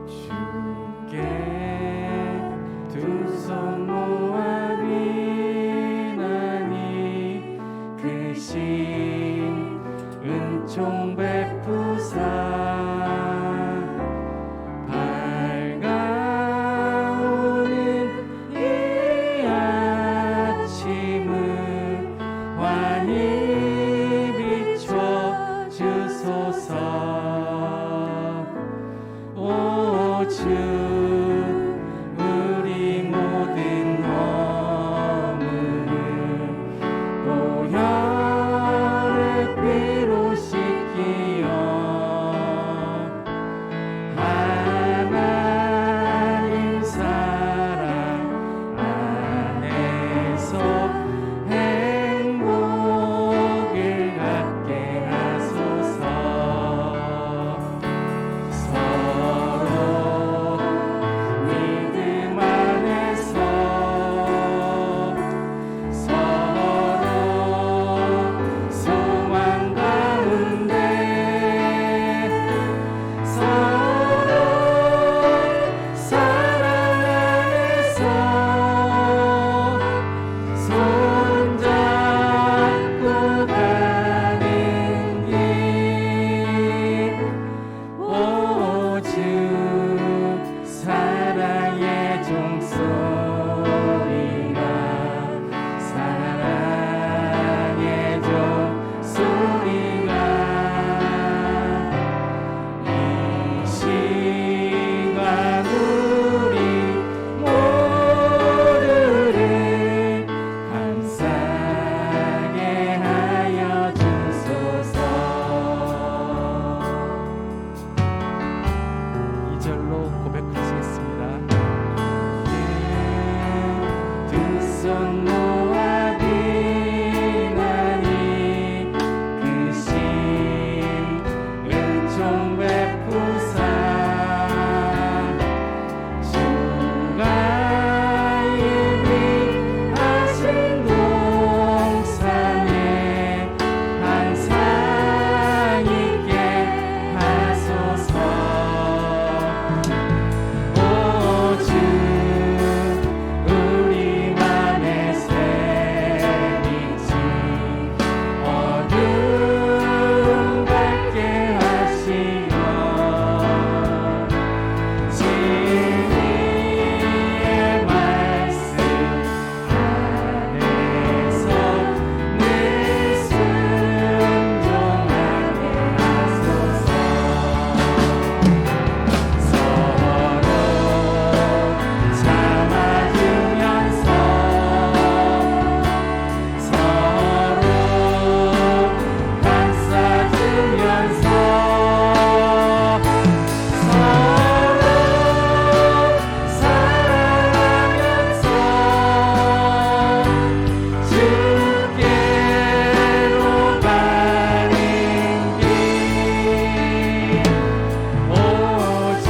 주께 두 손 모아 비나니 크신 은총 베푸사 밝아오는 이 아침을 환히 비춰 주소서. 오 주 우리 모든 허물을 보혈의 피로 씻기어 하나님 사랑 안에서 행복을 갖게 하소서. 서로 믿음 안에서 서로 소망 가운데 서로 사랑 안에서 손잡고 가는 길 오주 사랑의 종소리가 사랑의 종소리가 이 시간 우리 모두를 감사하게 하여 주소서. 2절로 고백하시겠습니다. 두 손 모아 비나니 크신 은총 베푸사 주가 예비하신 동산에 항상 있게 하소서. 오주 우리 맘에 새빛이 어둠 밝게 하시어 진리의 말씀 안에서 늘 순종하게 하소서. 서로 참아주면서 서로 감싸주면서 서로 사랑하면서 주께로 가는 길 오주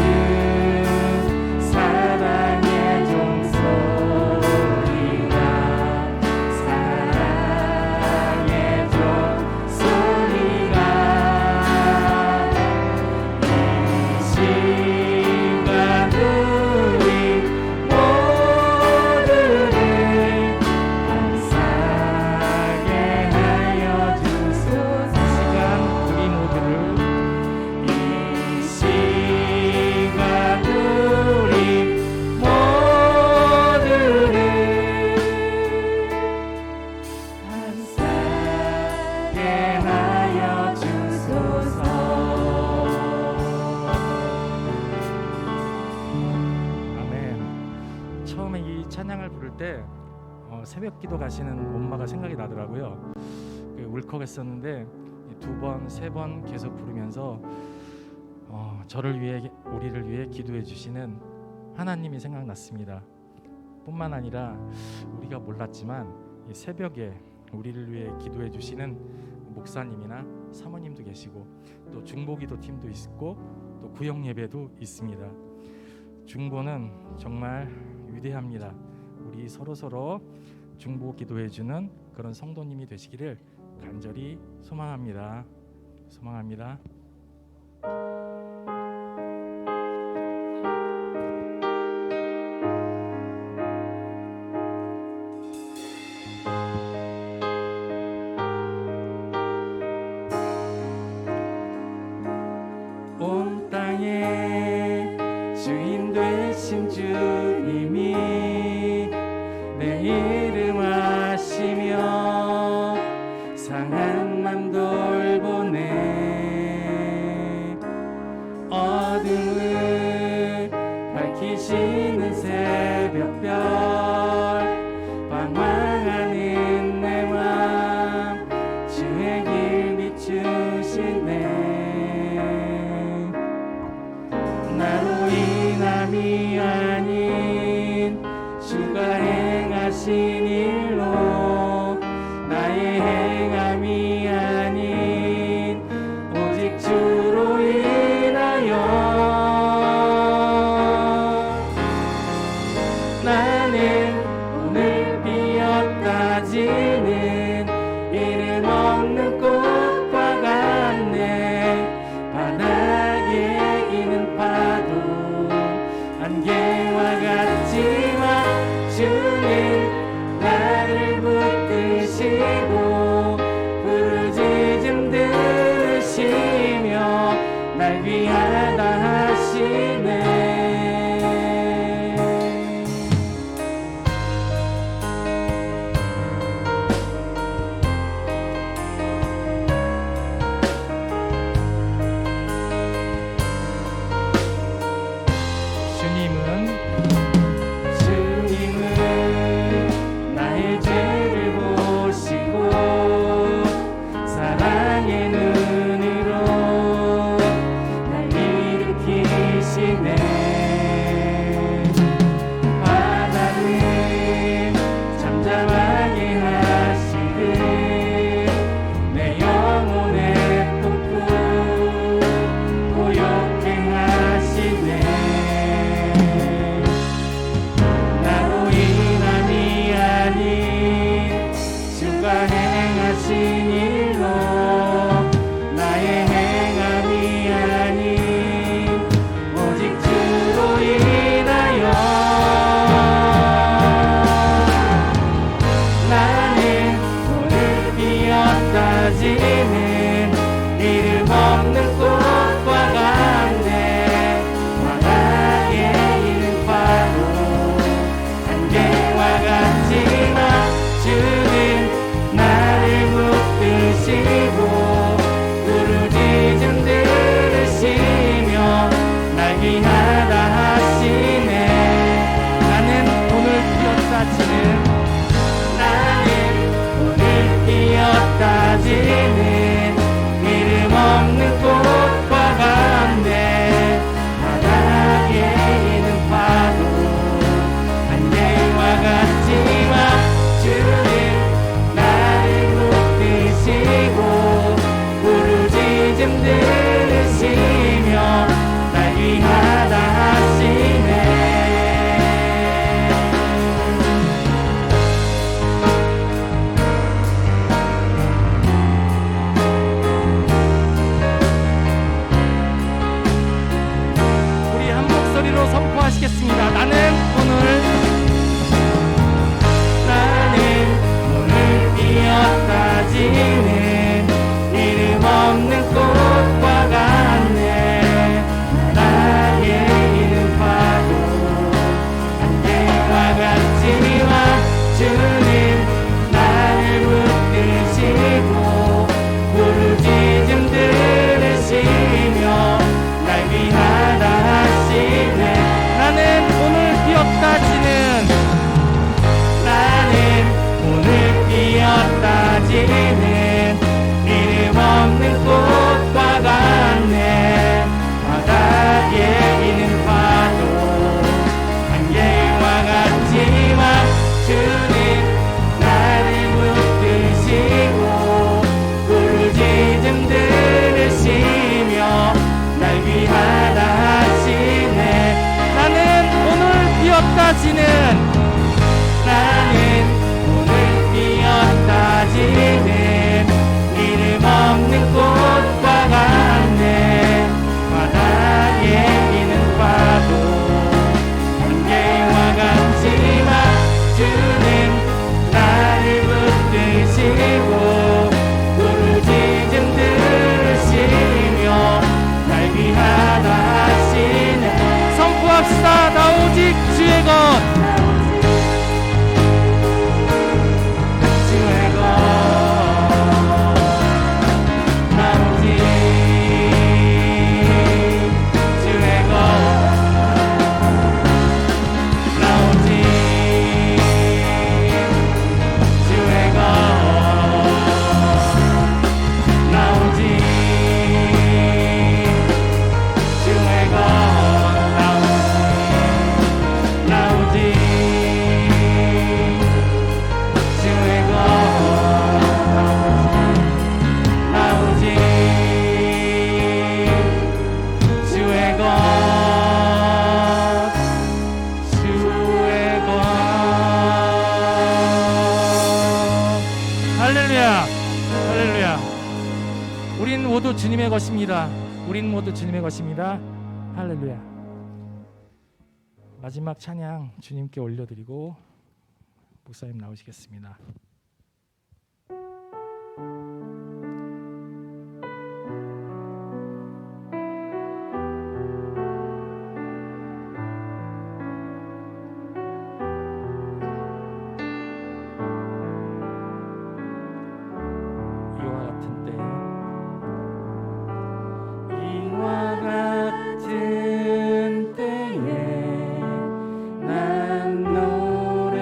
사랑의 종소리가 사랑의 종소리가 이 시간 우리 모두를 감사하게 하여 주소서. 이 시간 우리 모두를 감사하게 하여 주소서. 아멘. 처음에 이 찬양을 부를 때 새벽 기도 가시는 엄마가 생각이 나더라고요. 울컥했었는데 두 번, 세 번 계속 부르면서 저를 위해 우리를 위해 기도해 주시는 하나님이 생각났습니다. 뿐만 아니라 우리가 몰랐지만 이 새벽에 우리를 위해 기도해 주시는 목사님이나 사모님도 계시고 또 중보기도 팀도 있고 또 구역 예배도 있습니다. 중보는 정말 위대합니다. 우리 서로 중보 기도해 주는 그런 성도님이 되시기를 간절히 소망합니다. 소망합니다. 하신 주님이 내 이름 아시며 상한 맘 돌보네. 어둠을 밝히시는 새벽별 방황하는 내 맘 주의 길 비추시네. 나로 인함이 아닌 주가 행하신 일로 나의 행함이 아닌 오직 주로 인하여 나는 오늘 피었다 지는 이름 없는 꽃과 같네. 바닥에 이는 파도 안개와 같지만 주는 나를 붙드시고 부르짖음 들으시며 날 귀하다 하시네. 주님은 나의 죄를 보시고 사랑의 눈으로 날 일으키시네. 바다를 잠잠하게 하시듯 내 영혼의 폭풍 고요케 하시네. 나로 인함이 아닌 주가 행하신 일로 나의 행함이 아닌 오직 주로 인하여 나는 오늘 피었다 지는 이름 없는 꽃과 같네. 바닥에 이는 파도 안개와 같지만 주는 나를 붙드시고 부르짖음 들으시며 날 귀하다 하시네. 나는 오늘 피었다 지는 이름 없는 꽃과 같네. 바닥에 있는 파도 안개와 같지만 주는 나를 붙드시고 부르짖음 들으시며 날 귀하다 하시네. 선포하시겠습니다. 나는 오늘 피었다 지는 이름 없는 꽃과 같네. 바닥에 있는 파도 안개와 같지만 주는 나를 붙드시고 부르짖음 들으시며 날 귀하다 하시네. 나는 오늘 피었다 주님의 것입니다. 우리는 모두 주님의 것입니다. 할렐루야. 마지막 찬양 주님께 올려드리고 목사님 나오시겠습니다. 이와 같은 때 이와 같은 때에 난 노래하네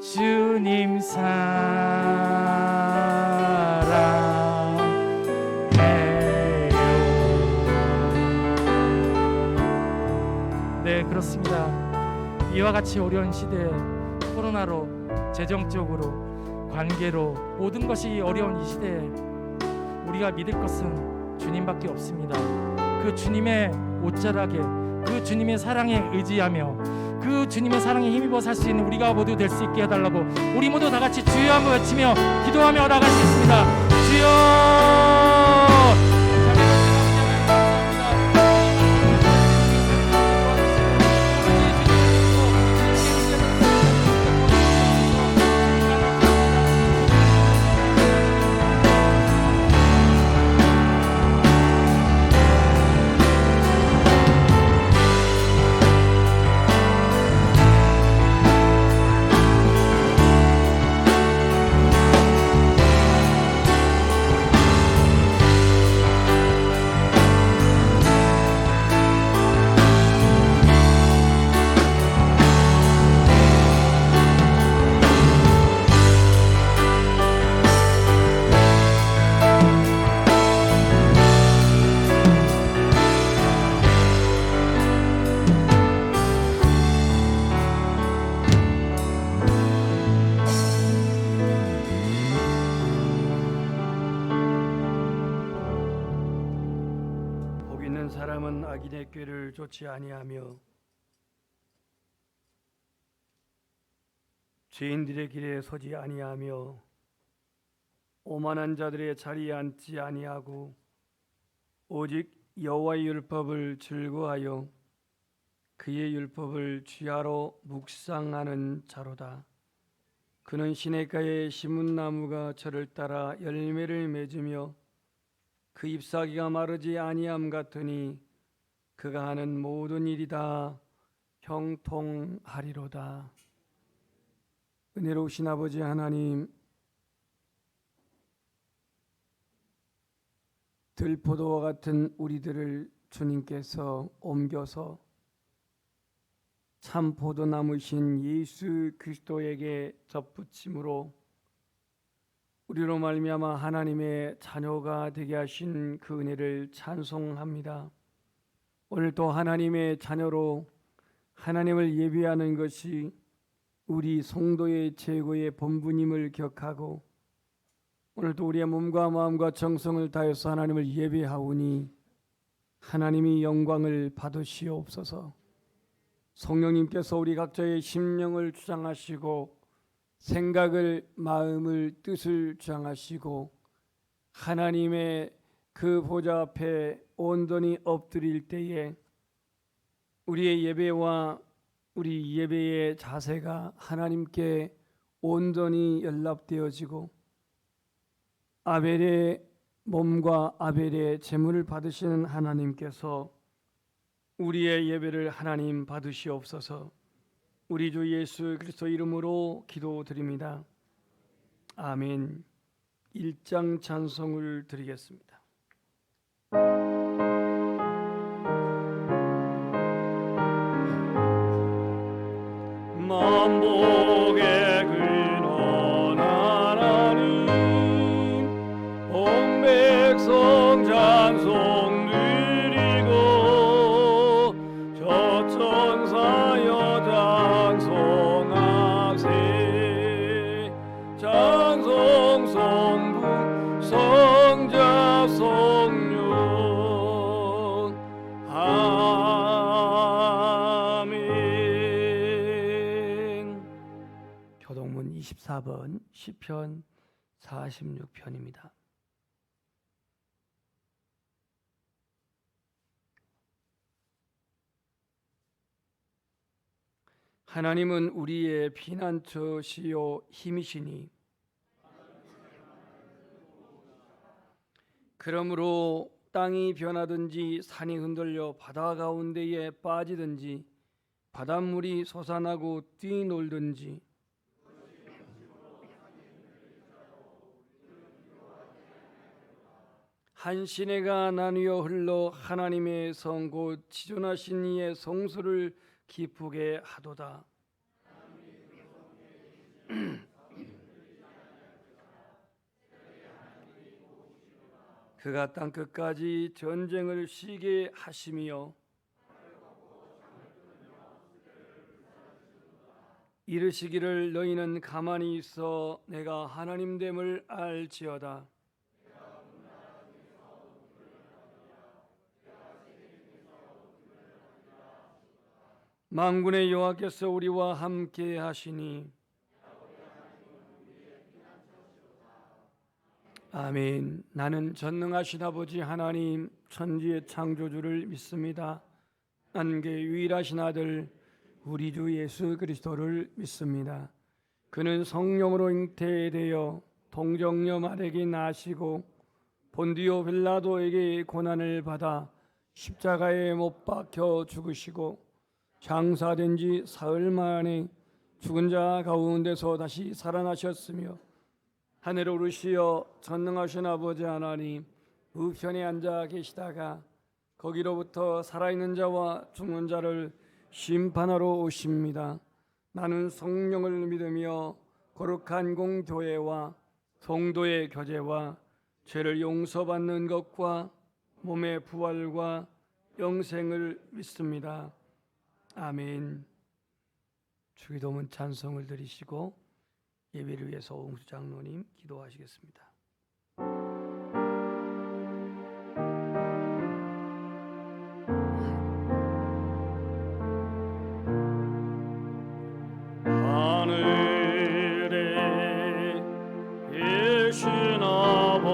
주님 사랑해요. 네, 그렇습니다. 이와 같이 어려운 시대에 코로나로, 재정적으로, 관계로 모든 것이 어려운 이 시대에 우리가 믿을 것은 주님밖에 없습니다. 그 주님의 옷자락에, 그 주님의 사랑에 의지하며 그 주님의 사랑에 힘입어 살 수 있는 우리가 모두 될 수 있게 해달라고 우리 모두 다 같이 주여 한번 외치며 기도하며 나가시겠습니다. 주여! 사람은 악인의 꾀를 좇지 아니하며 죄인들의 길에 서지 아니하며 오만한 자들의 자리에 앉지 아니하고 오직 여호와의 율법을 즐거워하여 그의 율법을 취하러 묵상하는 자로다. 그는 시냇가에 심은 나무가 저를 따라 열매를 맺으며 그 잎사귀가 마르지 아니함 같으니 그가 하는 모든 일이 다 형통하리로다. 은혜로우신 아버지 하나님, 들포도와 같은 우리들을 주님께서 옮겨서 참 포도나무신 예수 그리스도에게 접붙임으로 우리로 말미암아 하나님의 자녀가 되게 하신 그 은혜를 찬송합니다. 오늘도 하나님의 자녀로 하나님을 예배하는 것이 우리 성도의 최고의 본분임을 기억하고 오늘도 우리의 몸과 마음과 정성을 다해서 하나님을 예배하오니 하나님이 영광을 받으시옵소서. 성령님께서 우리 각자의 심령을 주장하시고 생각을, 마음을, 뜻을 주장하시고 하나님의 그 보좌 앞에 온전히 엎드릴 때에 우리의 예배와 우리 예배의 자세가 하나님께 온전히 연락되어지고 아벨의 몸과 아벨의 제물을 받으시는 하나님께서 우리의 예배를 하나님 받으시옵소서. 우리 주 예수 그리스도 이름으로 기도드립니다. 아멘. 1장 찬송을 드리겠습니다. 만복의 근원한 하나님, 온 백성 찬송 드리고 저 천사여 찬송하세. 찬송 성부 성자 성령 아멘. 교동문 24번 시편 46편입니다. 하나님은 우리의 피난처시요 힘이시니 그러므로 땅이 변하든지 산이 흔들려 바다 가운데에 빠지든지 바닷물이 솟아나고 뛰놀든지 한 시내가 나뉘어 흘러 하나님의 성 곧 지존하신 이의 성소를 기쁘게 하도다. 그가 땅 끝까지 전쟁을 쉬게 하심이요 이르시기를 너희는 가만히 있어 내가 하나님 됨을 알지어다. 만군의 여호와께서 우리와 함께 하시니 아멘. 나는 전능하신 아버지 하나님 천지의 창조주를 믿습니다. 안개 유일하신 아들 우리 주 예수 그리스도를 믿습니다. 그는 성령으로 잉태되어 동정녀 마리아에게 나시고 본디오 빌라도에게 고난을 받아 십자가에 못 박혀 죽으시고 장사된 지 사흘 만에 죽은 자 가운데서 다시 살아나셨으며 하늘에 오르시어 전능하신 아버지 하나님 우편에 앉아 계시다가 거기로부터 살아있는 자와 죽는 자를 심판하러 오십니다. 나는 성령을 믿으며 거룩한 공교회와 성도의 교제와 죄를 용서받는 것과 몸의 부활과 영생을 믿습니다. 아멘. 주기도문 찬송을 드리시고 예배를 위해서 오홍수 장로님 기도하시겠습니다. 하늘에 계신 아버지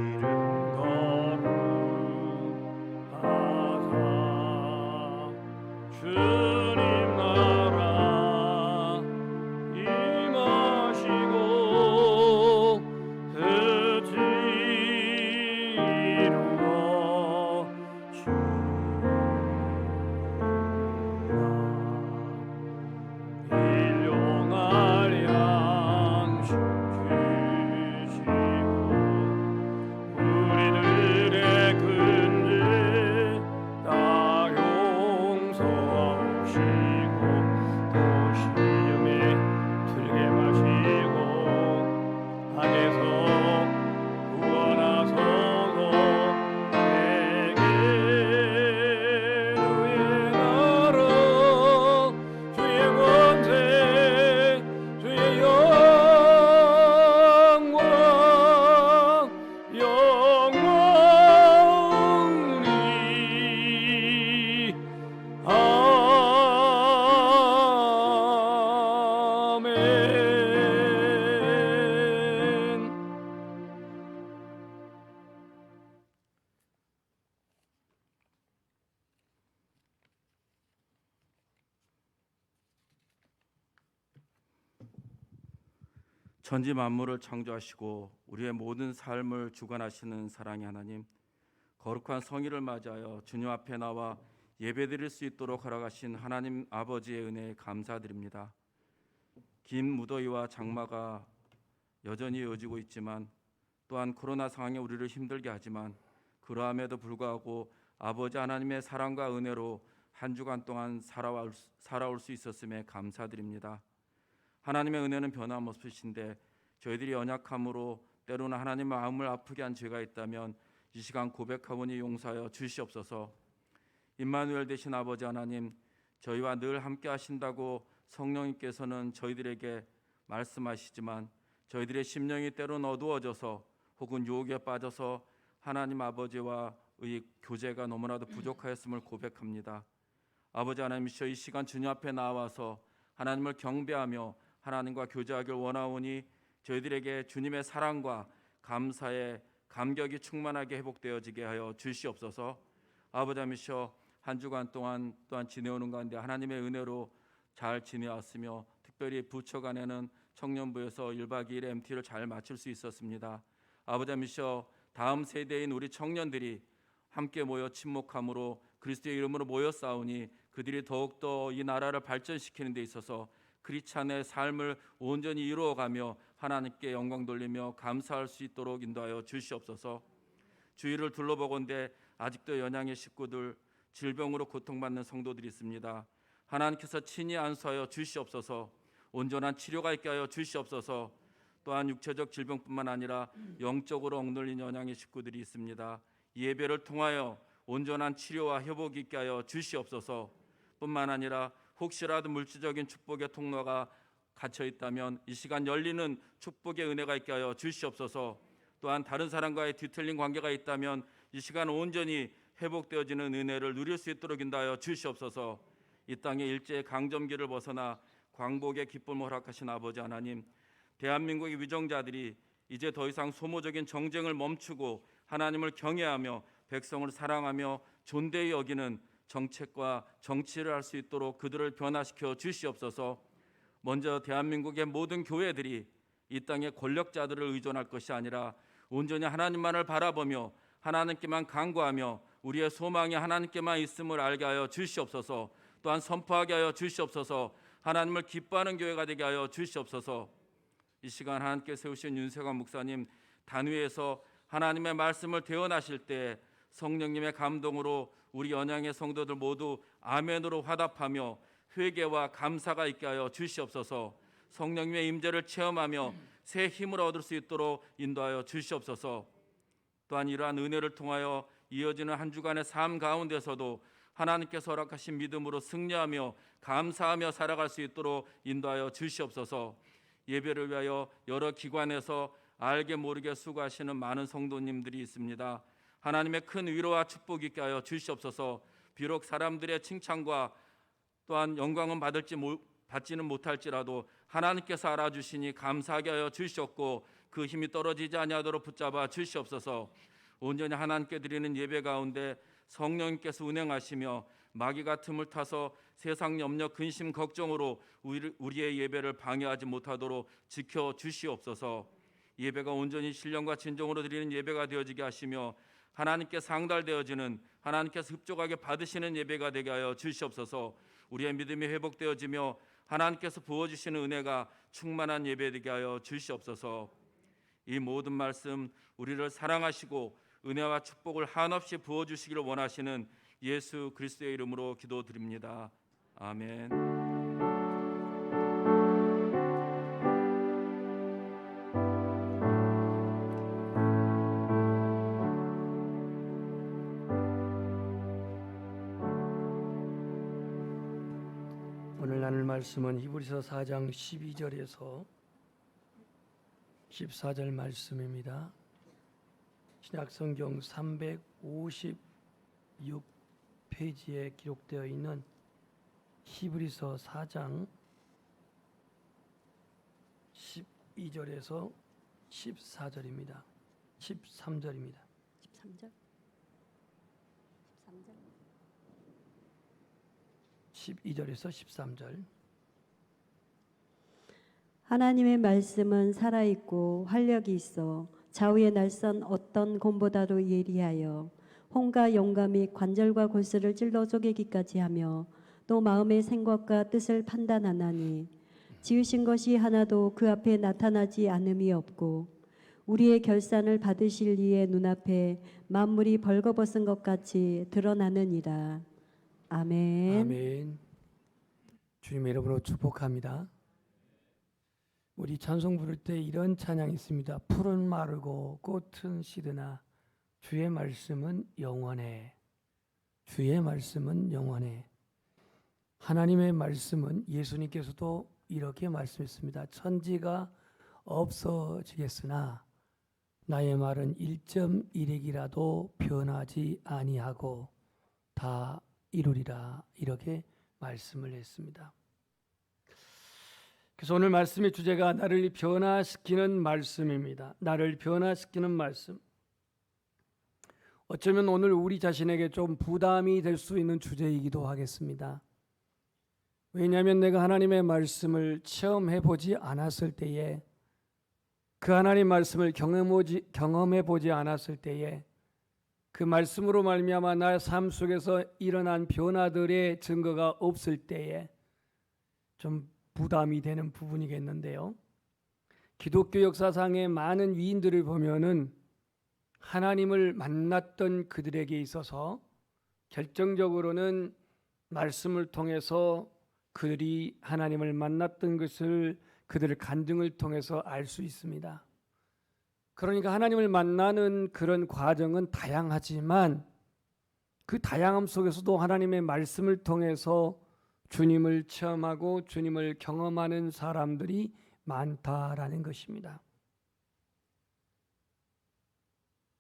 이름 거룩하사 주님 나라 임하시고 뜻이 이루어지리라. 일용할 양식 주시고 우리들의 근죄 다 용서하시고 또 시험에 들게 마시고 악에서 구원하소서. 내게 주의 나라 주의 권세 주의 영광 영원히 아멘. 천지 만물을 창조하시고 우리의 모든 삶을 주관하시는 사랑의 하나님, 거룩한 성일을 맞이하여 주님 앞에 나와 예배드릴 수 있도록 허락하신 하나님 아버지의 은혜에 감사드립니다. 긴 무더위와 장마가 여전히 이어지고 있지만 또한 코로나 상황이 우리를 힘들게 하지만 그러함에도 불구하고 아버지 하나님의 사랑과 은혜로 한 주간 동안 살아올 수 있었음에 감사드립니다. 하나님의 은혜는 변함없으신데 저희들이 연약함으로 때로는 하나님 마음을 아프게 한 죄가 있다면 이 시간 고백하오니 용서하여 주시옵소서. 임마누엘 되신 아버지 하나님, 저희와 늘 함께 하신다고 성령님께서는 저희들에게 말씀하시지만 저희들의 심령이 때로는 어두워져서 혹은 유혹에 빠져서 하나님 아버지와의 교제가 너무나도 부족하였음을 고백합니다. 아버지 하나님이시여, 이 시간 주님 앞에 나와서 하나님을 경배하며 하나님과 교제하길 원하오니 저희들에게 주님의 사랑과 감사의 감격이 충만하게 회복되어지게 하여 주시옵소서. 아버지 하나님이시여, 한 주간 동안 또한 지내오는 가운데 하나님의 은혜로 잘 지내왔으며 특별히 부처간에는 청년부에서 1박 2일 MT를 잘 마칠 수 있었습니다. 아버지이시여 다음 세대인 우리 청년들이 함께 모여 친목함으로 그리스도의 이름으로 모여 싸우니 그들이 더욱더 이 나라를 발전시키는 데 있어서 크리스찬의 삶을 온전히 이루어가며 하나님께 영광 돌리며 감사할 수 있도록 인도하여 주시옵소서. 주위를 둘러보건대 아직도 연양의 식구들, 질병으로 고통받는 성도들이 있습니다. 하나님께서 친히 안수하여 주시옵소서. 온전한 치료가 있게 하여 주시옵소서. 또한 육체적 질병뿐만 아니라 영적으로 억눌린 연양의 식구들이 있습니다. 이 예배를 통하여 온전한 치료와 회복이 있게 하여 주시옵소서. 뿐만 아니라 혹시라도 물질적인 축복의 통로가 갇혀 있다면 이 시간 열리는 축복의 은혜가 있게 하여 주시옵소서. 또한 다른 사람과의 뒤틀린 관계가 있다면 이 시간 온전히 회복되어지는 은혜를 누릴 수 있도록 인도하여 주시옵소서. 이 땅의 일제의 강점기를 벗어나 광복의 기쁨을 허락하신 아버지 하나님, 대한민국의 위정자들이 이제 더 이상 소모적인 정쟁을 멈추고 하나님을 경외하며 백성을 사랑하며 존대히 여기는 정책과 정치를 할 수 있도록 그들을 변화시켜 주시옵소서. 먼저 대한민국의 모든 교회들이 이 땅의 권력자들을 의존할 것이 아니라 온전히 하나님만을 바라보며 하나님께만 간구하며 우리의 소망이 하나님께만 있음을 알게 하여 주시옵소서. 또한 선포하게 하여 주시옵소서. 하나님을 기뻐하는 교회가 되게 하여 주시옵소서. 이 시간 하나님께 세우신 윤세관 목사님 단위에서 하나님의 말씀을 대언하실 때 성령님의 감동으로 우리 연양의 성도들 모두 아멘으로 화답하며 회개와 감사가 있게 하여 주시옵소서. 성령님의 임재를 체험하며 새 힘을 얻을 수 있도록 인도하여 주시옵소서. 또한 이러한 은혜를 통하여 이어지는 한 주간의 삶 가운데서도 하나님께서 허락하신 믿음으로 승리하며 감사하며 살아갈 수 있도록 인도하여 주시옵소서. 예배를 위하여 여러 기관에서 알게 모르게 수고하시는 많은 성도님들이 있습니다. 하나님의 큰 위로와 축복 있게 하여 주시옵소서. 비록 사람들의 칭찬과 또한 영광은 받지는 못할지라도 하나님께서 알아주시니 감사하게 하여 주시옵고 그 힘이 떨어지지 아니하도록 붙잡아 주시옵소서. 온전히 하나님께 드리는 예배 가운데 성령님께서 운행하시며 마귀가 틈을 타서 세상 염려 근심 걱정으로 우리의 예배를 방해하지 못하도록 지켜 주시옵소서. 예배가 온전히 신령과 진정으로 드리는 예배가 되어지게 하시며 하나님께 상달되어지는 하나님께서 흡족하게 받으시는 예배가 되게 하여 주시옵소서. 우리의 믿음이 회복되어지며 하나님께서 부어주시는 은혜가 충만한 예배 되게 하여 주시옵소서. 이 모든 말씀 우리를 사랑하시고 은혜와 축복을 한없이 부어주시기를 원하시는 예수 그리스도의 이름으로 기도드립니다. 아멘. 오늘 나눌 말씀은 히브리서 4장 12절에서 14절 말씀입니다. 신약성경 356페이지에 기록되어 있는 히브리서 4장 12절에서 14절입니다. 13절입니다. 13절? 13절? 12절에서 13절. 하나님의 말씀은 살아있고 활력이 있어 좌우의 날선 어떤 곰보다도 예리하여 혼과 영과 및 관절과 골수를 찔러 쪼개기까지 하며 또 마음의 생각과 뜻을 판단하나니 지으신 것이 하나도 그 앞에 나타나지 않음이 없고 우리의 결산을 받으실 이의 눈앞에 만물이 벌거벗은 것 같이 드러나느니라. 아멘. 아멘. 주님의 이름으로 축복합니다. 우리 찬송 부를 때 이런 찬양이 있습니다. 풀은 마르고 꽃은 시드나 주의 말씀은 영원해. 주의 말씀은 영원해. 하나님의 말씀은 예수님께서도 이렇게 말씀했습니다. 천지가 없어지겠으나 나의 말은 1.1핵이라도 변하지 아니하고 다 이루리라. 이렇게 말씀을 했습니다. 그래서 오늘 말씀의 주제가 나를 변화시키는 말씀입니다. 나를 변화시키는 말씀. 어쩌면 오늘 우리 자신에게 좀 부담이 될 수 있는 주제이기도 하겠습니다. 왜냐하면 내가 하나님의 말씀을 체험해 보지 않았을 때에, 그 하나님 말씀을 경험해 보지 않았을 때에, 그 말씀으로 말미암아 나의 삶 속에서 일어난 변화들의 증거가 없을 때에 좀 부담이 되는 부분이겠는데요. 기독교 역사상의 많은 위인들을 보면은 하나님을 만났던 그들에게 있어서 결정적으로는 말씀을 통해서 그들이 하나님을 만났던 것을 그들의 간증을 통해서 알 수 있습니다. 그러니까 하나님을 만나는 그런 과정은 다양하지만 그 다양함 속에서도 하나님의 말씀을 통해서 주님을 체험하고 주님을 경험하는 사람들이 많다라는 것입니다.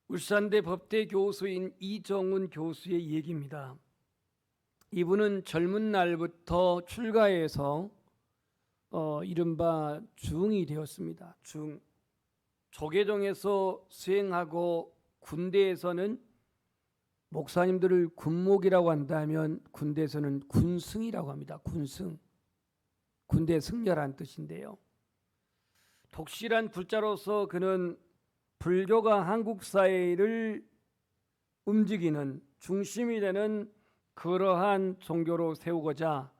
울산대 법대 교수인 이정훈 교수의 얘기입니다. 이분은 젊은 날부터 출가해서 이른바 중이 되었습니다. 조계종에서 수행하고 군대에서는 목사님들을 군목이라고 한다면 군대에서는 군승이라고 합니다. 군승. 군대 승려란 뜻인데요. 독실한 불자로서 그는 불교가 한국 사회를 움직이는 중심이 되는 그러한 종교로 세우고자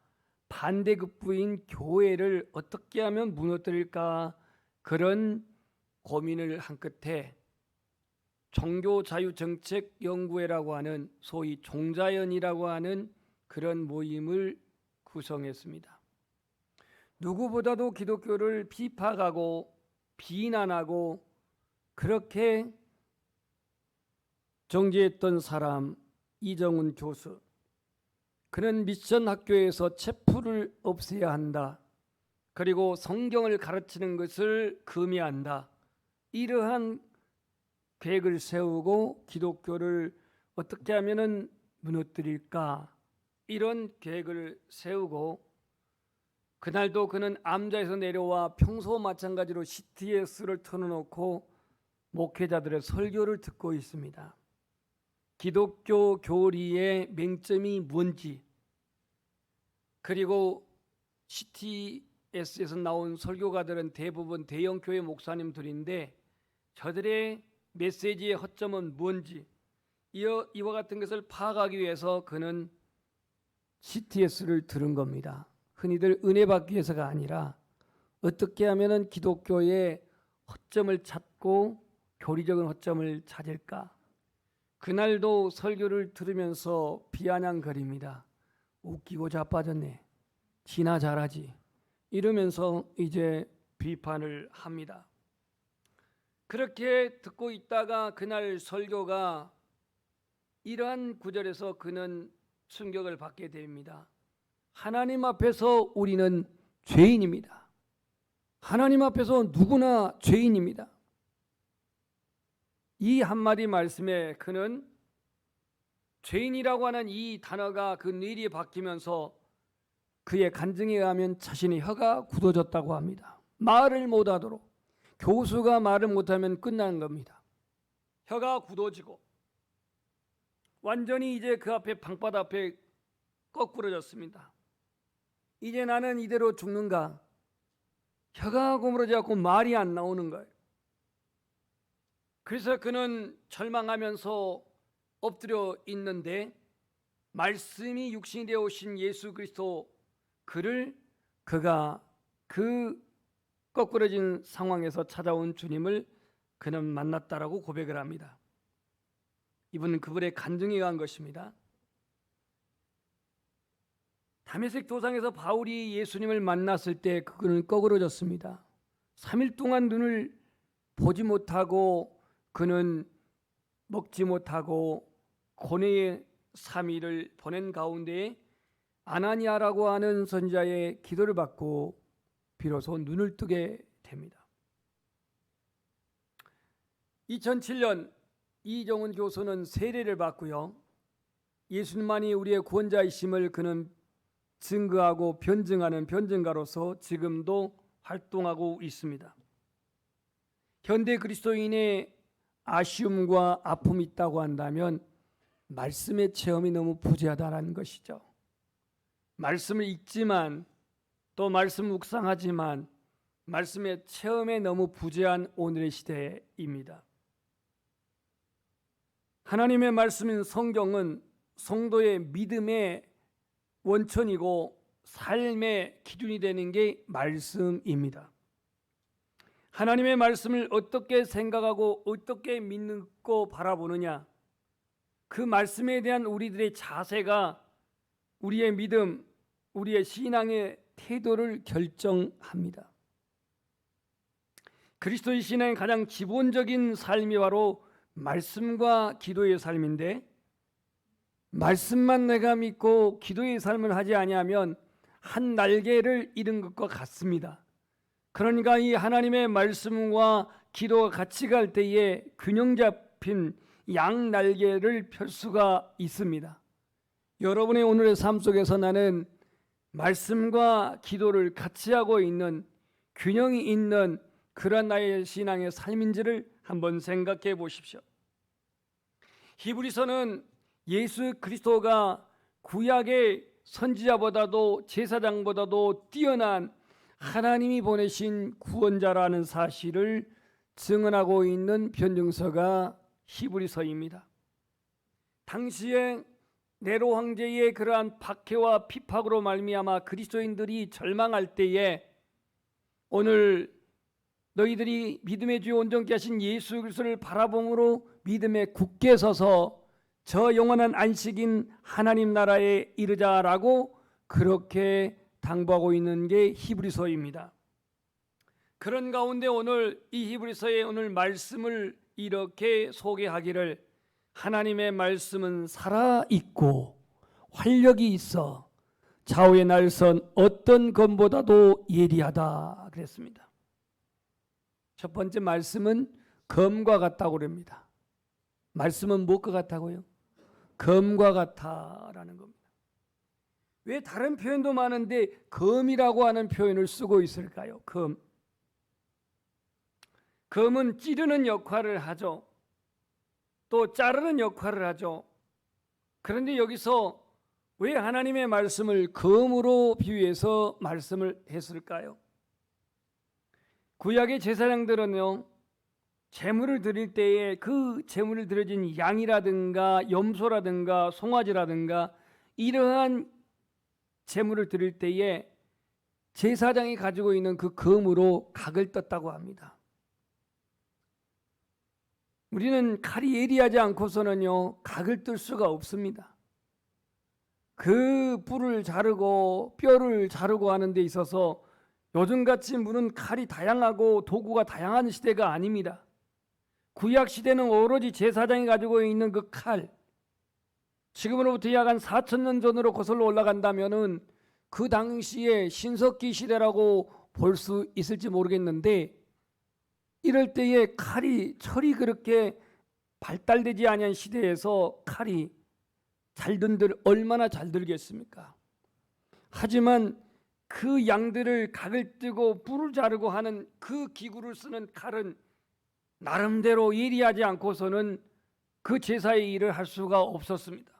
반대급부인 교회를 어떻게 하면 무너뜨릴까, 그런 고민을 한 끝에 종교자유정책연구회라고 하는 소위 종자연이라고 하는 그런 모임을 구성했습니다. 누구보다도 기독교를 비판하고 비난하고 그렇게 정죄했던 사람 이정훈 교수, 그는 미션 학교에서 체포를 없애야 한다, 그리고 성경을 가르치는 것을 금해한다, 이러한 계획을 세우고 기독교를 어떻게 하면 무너뜨릴까, 이런 계획을 세우고 그날도 그는 암자에서 내려와 평소 마찬가지로 CTS를 틀어놓고 목회자들의 설교를 듣고 있습니다. 기독교 교리의 맹점이 뭔지, 그리고 CTS에서 나온 설교가들은 대부분 대형교회 목사님들인데 저들의 메시지의 허점은 뭔지, 이와 같은 것을 파악하기 위해서 그는 CTS를 들은 겁니다. 흔히들 은혜 받기 위해서가 아니라 어떻게 하면 기독교의 허점을 찾고 교리적인 허점을 찾을까. 그날도 설교를 들으면서 비아냥거립니다. 웃기고 자빠졌네, 지나 잘하지, 이러면서 이제 비판을 합니다. 그렇게 듣고 있다가 그날 설교가 이러한 구절에서 그는 충격을 받게 됩니다. 하나님 앞에서 우리는 죄인입니다. 하나님 앞에서 누구나 죄인입니다. 이 한마디 말씀에 그는 죄인이라고 하는 이 단어가 그 뇌리에 박히면서 그의 간증에 의하면 자신의 혀가 굳어졌다고 합니다. 말을 못하도록, 교수가 말을 못하면 끝나는 겁니다. 혀가 굳어지고 완전히 이제 그 앞에 방바닥 앞에 거꾸러졌습니다. 이제 나는 이대로 죽는가? 혀가 구부러져 갖고 말이 안 나오는 거예요. 그래서 그는 절망하면서 엎드려 있는데 말씀이 육신이 되어 오신 예수 그리스도, 그가 그 거꾸러진 상황에서 찾아온 주님을 그는 만났다라고 고백을 합니다. 이분은 그분의 간증에 의한 것입니다. 다메섹 도상에서 바울이 예수님을 만났을 때 그는 거꾸러졌습니다. 3일 동안 눈을 보지 못하고 그는 먹지 못하고 고뇌의 3일을 보낸 가운데 아나니아라고 하는 선지자의 기도를 받고 비로소 눈을 뜨게 됩니다. 2007년 이정훈 교수는 세례를 받고요. 예수님만이 우리의 구원자이심을 그는 증거하고 변증하는 변증가로서 지금도 활동하고 있습니다. 현대 그리스도인의 아쉬움과 아픔이 있다고 한다면 말씀의 체험이 너무 부재하다는 것이죠. 말씀을 읽지만 또 말씀 묵상하지만 말씀의 체험에 너무 부재한 오늘의 시대입니다. 하나님의 말씀인 성경은 성도의 믿음의 원천이고 삶의 기준이 되는 게 말씀입니다. 하나님의 말씀을 어떻게 생각하고 어떻게 믿고 바라보느냐, 그 말씀에 대한 우리들의 자세가 우리의 믿음, 우리의 신앙의 태도를 결정합니다. 그리스도의 신앙의 가장 기본적인 삶이 바로 말씀과 기도의 삶인데, 말씀만 내가 믿고 기도의 삶을 하지 아니하면 한 날개를 잃은 것과 같습니다. 그러니까 이 하나님의 말씀과 기도가 같이 갈 때에 균형 잡힌 양 날개를 펼 수가 있습니다. 여러분의 오늘의 삶 속에서 나는 말씀과 기도를 같이 하고 있는 균형이 있는 그런 나의 신앙의 삶인지를 한번 생각해 보십시오. 히브리서는 예수 그리스도가 구약의 선지자보다도 제사장보다도 뛰어난 하나님이 보내신 구원자라는 사실을 증언하고 있는 변증서가 히브리서입니다. 당시에 네로 황제의 그러한 박해와 핍박으로 말미암아 그리스도인들이 절망할 때에 오늘 너희들이 믿음의 주 온전케 하신 예수 그리스도를 바라봄으로 믿음에 굳게 서서 저 영원한 안식인 하나님 나라에 이르자라고 그렇게 당부하고 있는 게 히브리서입니다. 그런 가운데 오늘 이 히브리서의 오늘 말씀을 이렇게 소개하기를 하나님의 말씀은 살아있고 활력이 있어 좌우의 날선 어떤 검보다도 예리하다 그랬습니다. 첫 번째 말씀은 검과 같다고 그럽니다. 말씀은 무엇과 같다고요? 검과 같다라는 겁니다. 왜 다른 표현도 많은데 검이라고 하는 표현을 쓰고 있을까요? 검은 찌르는 역할을 하죠. 또 자르는 역할을 하죠. 그런데 여기서 왜 하나님의 말씀을 검으로 비유해서 말씀을 했을까요? 구약의 제사장들은요, 제물을 드릴 때에 그 제물을 드려진 양이라든가 염소라든가 송아지라든가 이러한 제물을 드릴 때에 제사장이 가지고 있는 그 검으로 각을 떴다고 합니다. 우리는 칼이 예리하지 않고서는요 각을 뜰 수가 없습니다. 그 뿔을 자르고 뼈를 자르고 하는 데 있어서 요즘같이 무슨 칼이 다양하고 도구가 다양한 시대가 아닙니다. 구약 시대는 오로지 제사장이 가지고 있는 그 칼, 지금으로부터 약 한 4,000년 전으로 거슬러 올라간다면은 그 당시에 신석기 시대라고 볼 수 있을지 모르겠는데, 이럴 때에 철이 그렇게 발달되지 아니한 시대에서 칼이 잘 든들 얼마나 잘 들겠습니까? 하지만 그 양들을 각을 뜨고 뿔을 자르고 하는 그 기구를 쓰는 칼은 나름대로 예리하지 않고서는 그 제사의 일을 할 수가 없었습니다.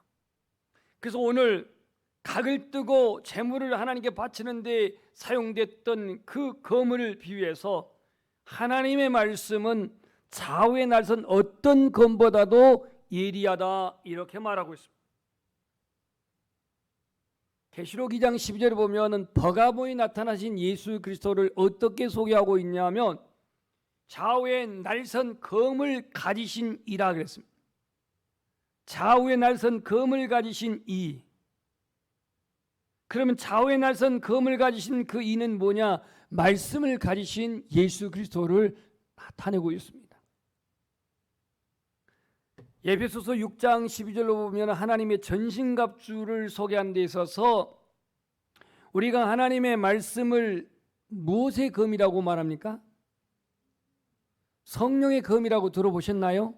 그래서 오늘 각을 뜨고 제물을 하나님께 바치는데 사용됐던 그 검을 비유해서 하나님의 말씀은 좌우의 날선 어떤 검보다도 예리하다 이렇게 말하고 있습니다. 계시록 2장 12절에 보면 버가보에 나타나신 예수 그리스도를 어떻게 소개하고 있냐면 좌우의 날선 검을 가지신 이라 그랬습니다. 좌우의 날선 검을 가지신 이. 그러면 좌우의 날선 검을 가지신 그 이는 뭐냐? 말씀을 가지신 예수 그리스도를 나타내고 있습니다. 에베소서 6장 12절로 보면 하나님의 전신갑주를 소개한 데 있어서 우리가 하나님의 말씀을 무엇의 검이라고 말합니까? 성령의 검이라고 들어보셨나요?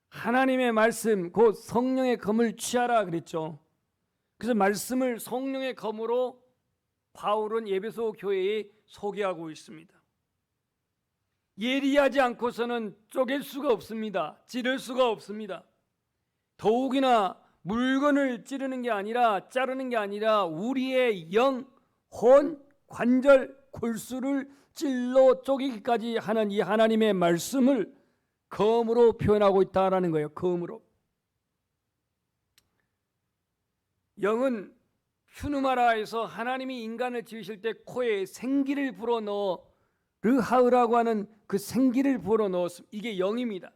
하나님의 말씀 곧 성령의 검을 취하라 그랬죠. 그래서 말씀을 성령의 검으로 바울은 에베소 교회에 소개하고 있습니다. 예리하지 않고서는 쪼갤 수가 없습니다. 찌를 수가 없습니다. 더욱이나 물건을 찌르는 게 아니라 자르는 게 아니라 우리의 영, 혼, 관절, 골수를 찔러 쪼개기까지 하는 이 하나님의 말씀을 검으로 표현하고 있다라는 거예요. 검으로. 영은 휴누마라에서 하나님이 인간을 지으실 때 코에 생기를 불어넣어 르하으라고 하는 그 생기를 불어넣었습니다. 이게 영입니다.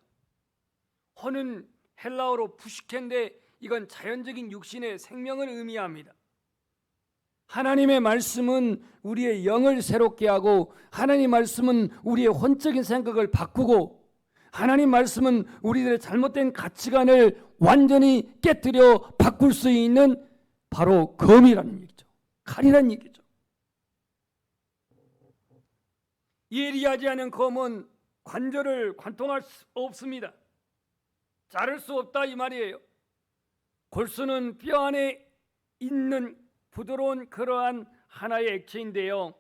혼은 헬라어로 푸시케인데 이건 자연적인 육신의 생명을 의미합니다. 하나님의 말씀은 우리의 영을 새롭게 하고 하나님의 말씀은 우리의 혼적인 생각을 바꾸고 하나님 말씀은 우리들의 잘못된 가치관을 완전히 깨뜨려 바꿀 수 있는 바로 검이라는 얘기죠. 칼이라는 얘기죠. 예리하지 않은 검은 관절을 관통할 수 없습니다. 자를 수 없다 이 말이에요. 골수는 뼈 안에 있는 부드러운 그러한 하나의 액체인데요.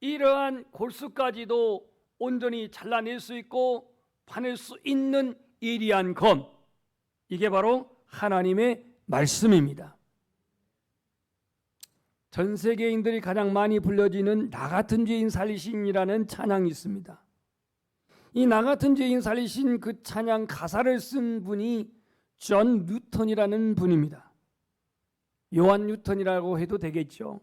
이러한 골수까지도 온전히 잘라낼 수 있고 파낼 수 있는 예리한 검, 이게 바로 하나님의 말씀입니다. 전 세계인들이 가장 많이 불려지는 나 같은 죄인 살리신이라는 찬양이 있습니다. 이 나 같은 죄인 살리신 그 찬양 가사를 쓴 분이 존 뉴턴이라는 분입니다. 요한 뉴턴이라고 해도 되겠죠.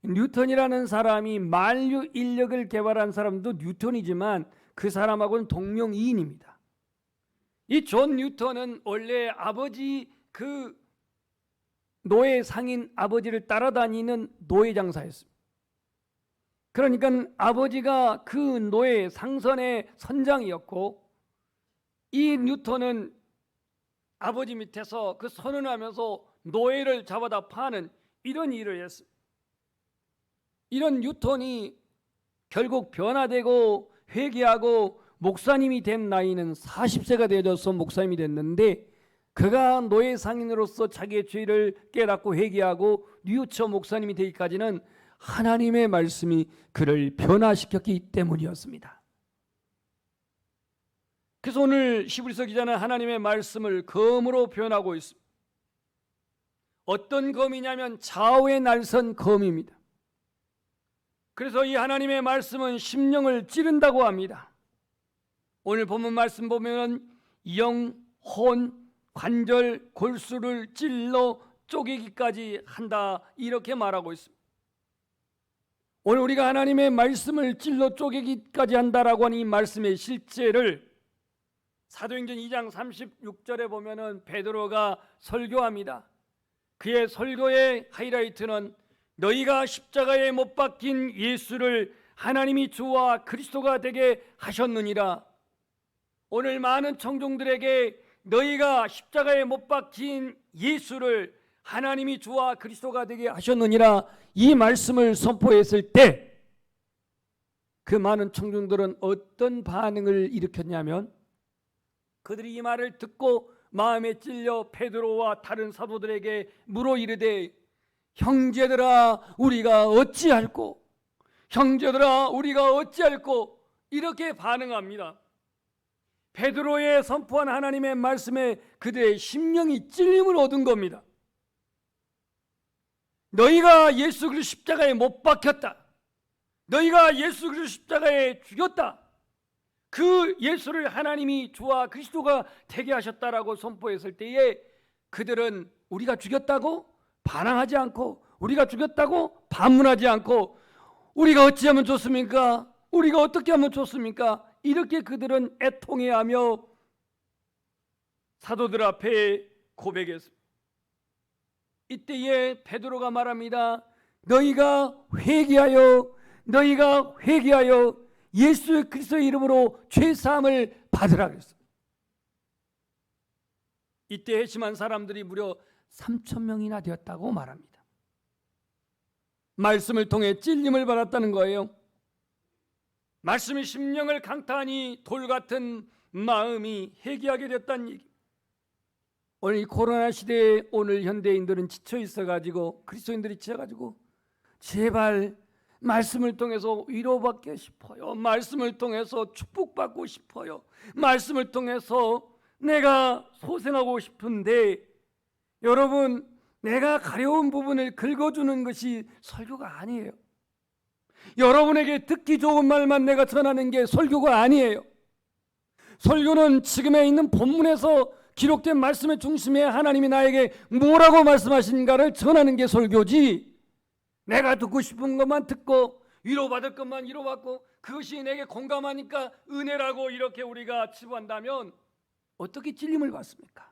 뉴턴이라는 사람이 만류 인력을 개발한 사람도 뉴턴이지만 그 사람하고는 동명이인입니다. 이 존 뉴턴은 원래 아버지 그 노예 상인 아버지를 따라다니는 노예 장사였습니다. 그러니까 아버지가 그 노예 상선의 선장이었고 이 뉴턴은 아버지 밑에서 그 선언하면서 노예를 잡아다 파는 이런 일을 했어요. 이런 뉴턴이 결국 변화되고 회개하고 목사님이 된 나이는 40세가 되어서 목사님이 됐는데 그가 노예 상인으로서 자기의 죄를 깨닫고 회개하고 뉘우쳐 목사님이 되기까지는 하나님의 말씀이 그를 변화시켰기 때문이었습니다. 그래서 오늘 히브리서 기자는 하나님의 말씀을 검으로 표현하고 있습니다. 어떤 검이냐면 좌우의 날선 검입니다. 그래서 이 하나님의 말씀은 심령을 찌른다고 합니다. 오늘 본문 말씀 보면 영, 혼, 관절, 골수를 찔러 쪼개기까지 한다 이렇게 말하고 있습니다. 오늘 우리가 하나님의 말씀을 찔러 쪼개기까지 한다라고 하는 이 말씀의 실제를 사도행전 2장 36절에 보면은 베드로가 설교합니다. 그의 설교의 하이라이트는 너희가 십자가에 못 박힌 예수를 하나님이 주와 그리스도가 되게 하셨느니라. 오늘 많은 청중들에게 너희가 십자가에 못 박힌 예수를 하나님이 주와 그리스도가 되게 하셨느니라 이 말씀을 선포했을 때 그 많은 청중들은 어떤 반응을 일으켰냐면 그들이 이 말을 듣고 마음에 찔려 베드로와 다른 사도들에게 물어 이르되 형제들아 우리가 어찌할꼬 형제들아 우리가 어찌할꼬 이렇게 반응합니다. 베드로의 선포한 하나님의 말씀에 그들의 심령이 찔림을 얻은 겁니다. 너희가 예수 그리스도 십자가에 못 박혔다. 너희가 예수 그리스도 십자가에 죽였다. 그 예수를 하나님이 주와 그리스도가 되게 하셨다라고 선포했을 때에 그들은 우리가 죽였다고 반항하지 않고 우리가 죽였다고 반문하지 않고 우리가 어찌하면 좋습니까? 우리가 어떻게 하면 좋습니까? 이렇게 그들은 애통해하며 사도들 앞에 고백했습니다. 이때에 베드로가 말합니다. 너희가 회개하여 예수 그리스도의 이름으로 죄사함을 받으라 그랬습니다. 이때 회심한 사람들이 무려 3,000명이나 되었다고 말합니다. 말씀을 통해 찔림을 받았다는 거예요. 말씀이 심령을 강타하니 돌 같은 마음이 회개하게 됐다는 얘기. 오늘 이 코로나 시대에 오늘 현대인들은 지쳐 있어가지고 그리스도인들이 지쳐가지고 제발 말씀을 통해서 위로받고 싶어요. 말씀을 통해서 축복받고 싶어요. 말씀을 통해서 내가 소생하고 싶은데, 여러분, 내가 가려운 부분을 긁어주는 것이 설교가 아니에요. 여러분에게 듣기 좋은 말만 내가 전하는 게 설교가 아니에요. 설교는 지금에 있는 본문에서 기록된 말씀의 중심에 하나님이 나에게 뭐라고 말씀하신가를 전하는 게 설교지, 내가 듣고 싶은 것만 듣고 위로받을 것만 위로받고 그것이 내게 공감하니까 은혜라고 이렇게 우리가 치부한다면 어떻게 찔림을 받습니까?